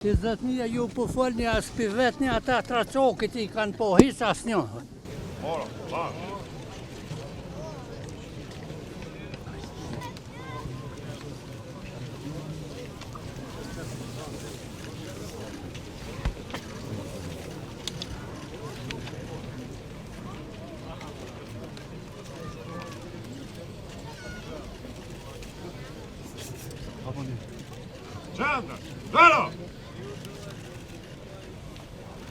20.000 ju po folni as për vetni ata tracokit I kanë po hiç asnjëherë.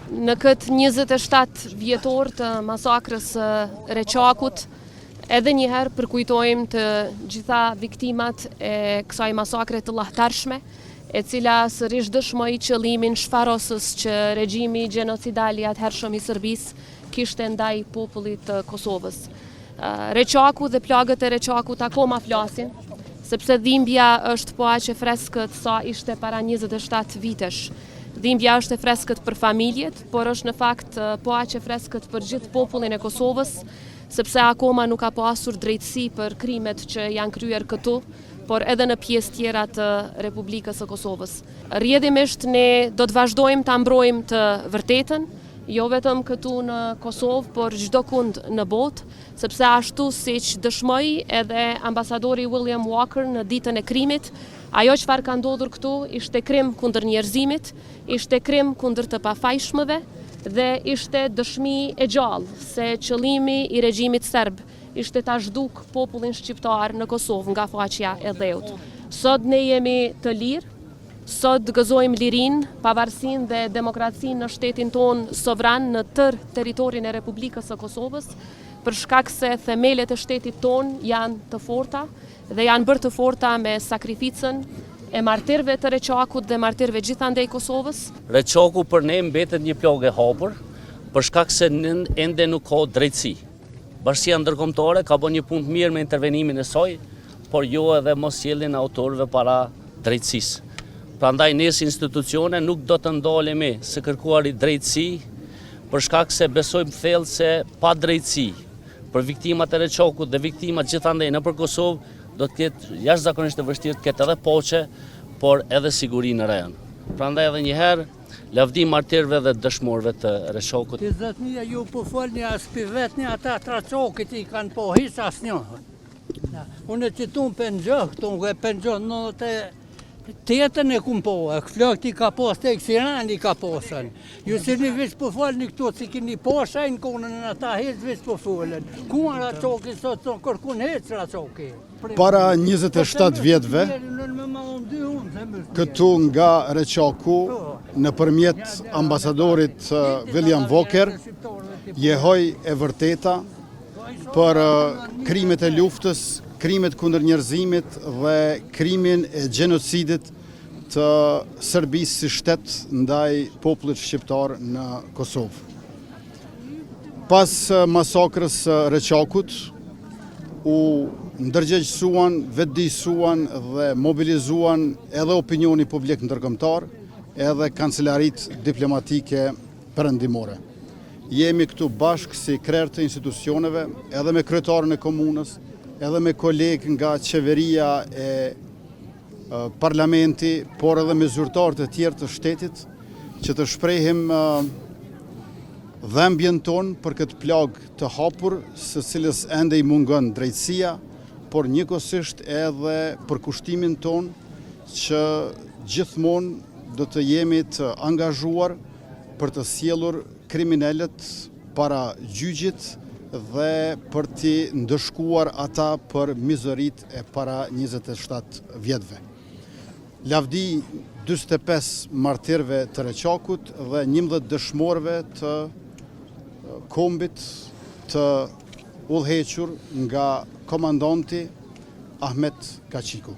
Në këtë 27 vjetor të masakrës Reçakut, edhe njëherë përkujtojmë të gjitha viktimat e kësaj masakre të lahtarshme, e cila sërish dëshmoi qëllimin shfarosës që regjimi gjenocidal I atëhershëm I Serbisë kishte ndaj popullit të Kosovës. Reçaku dhe plagët e Reçakut akoma flasin, sepse dhimbja është po aq e freskët sa ishte para 27 vitesh. Dhimbja është e freskët për familjet, por është në fakt po aq e freskët për gjithë popullin e Kosovës, sepse akoma nuk ka pasur drejtësi për krimet që janë kryer këtu, por edhe në pjesë tjera të Republikës së Kosovës. Rrjedhimisht ne do të vazhdojmë ta mbrojmë të vërtetën, jo vetëm këtu në Kosovë, por çdo kund në botë, sepse ashtu siç dëshmoi edhe ambasadori William Walker në ditën e krimit, ajo çfarë ka ndodhur këtu ishte krim kundër njerëzimit, ishte krim kundër të pafajshmëve dhe ishte dëshmi e gjallë se qëllimi I regjimit serb ishte ta zhduk popullin shqiptar në Kosovë nga faqja e dheut. Sot ne jemi të lirë, sot gëzojmë lirinë, pavarësinë dhe demokracinë në shtetin tonë sovran në tërë territorin e Republikës së Kosovës, për shkak se themelet e shtetit tonë janë të forta dhe janë bërë të forta me sakrificën e martirëve të Reçakut dhe martirëve gjithandej Kosovës. Reçaku për ne mbetet një plagë e hapur, për shkak se ende nuk ka drejtësi. Bashkia ndërkombëtare ka bërë një punë të mirë me intervenimin e saj, por jo edhe mosjelljen e autorëve para drejtësisë. Prandaj ne si institucione nuk do të ndalemi së kërkuari drejtësi, për shkak se besojmë thellë se pa drejtësi për viktimat e Reçakut dhe viktimat gjithandej nëpër Kosovë do të ketë jashtëzakonisht të vështirë të ketë edhe paqe, por edhe siguri në rajon. Prandaj edhe një herë lavdi martirëve dhe dëshmorëve të Reçakut. 20.000 ju po folni as për vetni ata tracokit I kanë po hiç asnjëherë. Unë citum pengjë, këtu e pengjë në Tetën e kumë po, flakti ka pos të eksirani ka posën. Ju si një vishë po falni këtu, si kini poshajnë konën në ata hecë vishë po folën. Kuan Raçoki, sot të kërkun hecë Raçoki. Para 27 vjetëve, këtu nga Reçaku, në përmjet ambasadorit William Walker, jehoj e vërteta për krimet e luftës, krimet kundër njerëzimit dhe krimin e gjenocidit të Serbisë si shtet ndaj popullit shqiptar në Kosovë. Pas masakrës Reçakut, u ndërgjegjësuan, vetëdijsuan dhe mobilizuan edhe opinioni publik ndërkombëtar, edhe kancelarit diplomatike perëndimore. Jemi këtu bashkë si krerë të institucioneve, edhe me kryetarën e komunës, edhe me kolegë nga qeveria e parlamenti, por edhe me zyrtarë të tjerë të shtetit, që të shprehim dhembjen tonë për këtë plagë të hapur, së cilës ende I mungon drejtësia, por njëkohësisht edhe për kushtimin tonë që gjithmonë do të jemi të angazhuar për të sjellur kriminalët para gjyqit dhe për t'i ndëshkuar ata për mizorit e para 27 vjetëve. Lavdi 45 martirëve të Reçakut dhe 11 dëshmorëve të kombit të udhëhequr nga komandanti Ahmet Kaçiku.